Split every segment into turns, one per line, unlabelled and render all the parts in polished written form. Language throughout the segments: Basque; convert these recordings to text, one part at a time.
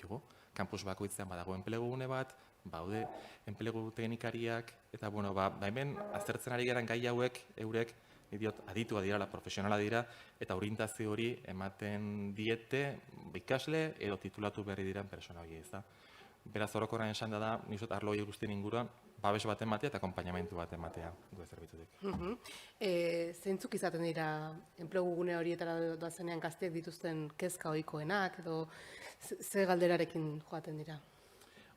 ditugu. Kampus bakoitzean badago enplegu gune bat, baude enplegu teknikariak, eta hemen aztertzen ari garen gai hauek, eurek, aditua dira, profesionala dira, eta orientazio hori ematen diete ikasle edo titulatu berri diren pertsona hori ez da. Beraz, orokorrean esan da, nizut arlo hori guztien inguruan, babes bat ematea eta akonpainamentu bat ematea gure zerbitzutik.
Zeintzuk izaten dira enplegu gune horietara doazenean gazteek dituzten kezka ohikoenak edo ze galderarekin joaten dira?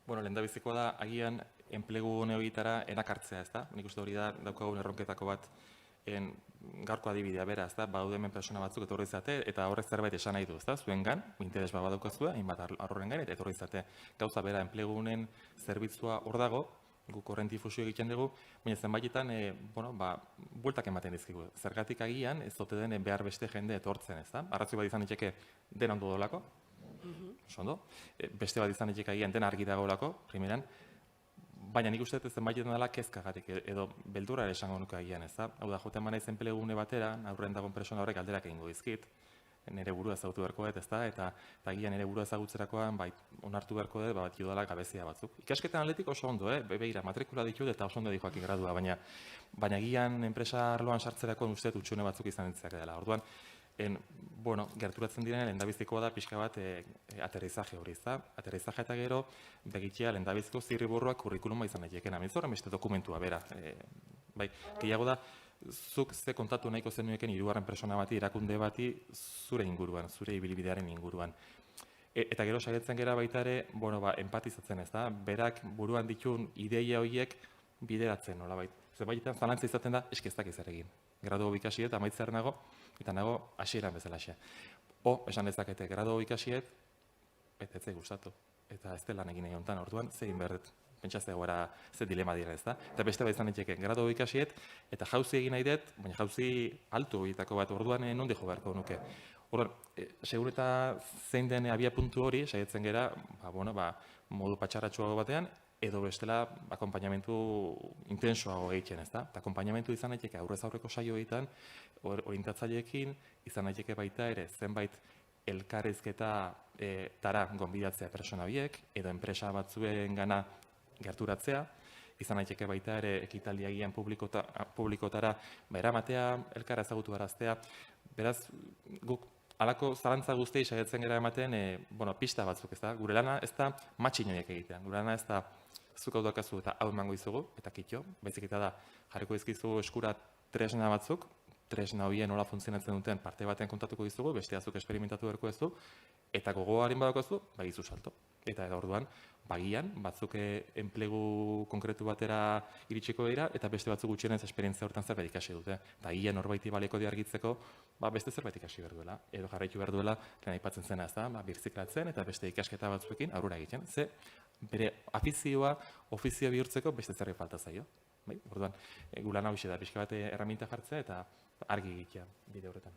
Lehendabizikoa da, agian enplegu gune horietara enakartzea, ez da? Nik uste hori da daukagun erronketako bat gaurko adibidea bera, ez da? Baude hemen pertsona batzuk etorri izate eta horrek zerbait esan nahi du, ez da? Zuengan, interes bat badaukazue, hainbat arroren gain eta etorri izate gauza bera enplegunen zerbitzua hor dago, guk horren difusio egiten dugu, baina zenbaitetan bueltak ematen dizkigu. Zergatik agian ez dute den behar beste jende etortzen, ez da? Arrazoi bat izan ditzake den ondo dolako, ondo? Beste bat izan ditzake agian den argi dagoelako, primeran, baina nik uste dut zenbaitetan dela kezkagatik edo beldurra ere esango nuke agian, ez da? Hau da, joten manaiz enplegune batera, aurrean dagoen pertsona horrek alderak egingo dizkit, nire burua ezagutu beharko dut, ez da? Eta agian nire burua ezagutzerakoan, onartu beharko dut, bat jodala gabezia batzuk. Ikasketan atletik oso ondo, beira, matrikula ditut eta oso ondo dijoak gradua, baina agian enpresa arloan sartzerakoan uste dut utxune batzuk izan ditzeak dela. Orduan, gerturatzen diren lehendabizikoa da pixka bat aterrizaje hori, ez da? Aterrizaje eta gero, begitzea lehendabiziko zirriburruak kurrikuluma izan daiteken, amizorren beste dokumentua, bera. Gehiago da, zuk ze kontatu nahiko zenueken hirugarren pertsona bati, erakunde bati, zure inguruan, zure ibilbidearen inguruan. Eta gero saiatzen gera baita ere, empatizatzen, ez da? Berak buruan ditun ideia horiek bideratzen, nolabait. Zerbaitetan zalantza izaten da, eskeztak izar egin. Gradu ikasiet, amaitzear nago, eta nago hasieran bezalaxe. Esan dezakete, gradu ikasiet, eta ez zai gustatu. Eta ez dela egin nahi honetan, orduan, zein berdet. Pentsazte gara ze dilema dira, ez da? Eta beste bat izan ditzeke, gradu ikasiet, eta jauzi egin nahi dut, baina jauzi altu horietako bat, orduan nondi jo beharko nuke. Orduan, segur eta zein den abia puntu hori, saietzen gera, modu patxarratxuago batean, edo bestela akonpainamentu intensoago egiten, ez da? Eta akonpainamentu izan daiteke aurrez aurreko saio egiten, orientatzaileekin, izan daiteke baita ere zenbait elkarrizketa tara gonbidatzea pertsona biek, edo enpresa batzuen gana gerturatzea, izan daiteke baita ere ekitaldiagian publikotara eramatea, elkara ezagutu araztea. Beraz, guk halako zalantza guztiei saiatzen gara ematen pista batzuk, ez da? Gure lana ez da matxinoiek egitea, gure lana ez da zuk hau dakazu eta hau emango izugu, eta kitxo, baizik eta da jarriko izkizu eskura tresna batzuk, tresna horien nola funtzionatzen duten parte batean kontatuko dizugu, beste azuk esperimentatu beharko ez du, eta gogoarin badaukazu, bagizu salto. Eta orduan, bagian, batzuk enplegu konkretu batera iritsiko dira, eta beste batzuk gutxienez esperientzia hortan zerbait ikasi dute. Eta agian norbaiti baleko diargitzeko, beste zerbait ikasi behar duela, edo jarraitu behar duela, lehen aipatzen zena ez da, birziklatzen eta beste ikasketa batzuekin aurrera egiten. Ze, bere afizioa, ofizio bihurtzeko beste zerbait falta zaio. Orduan, gulan hau da, pixka bat erraminta jartzea eta argi egitea bide horretan.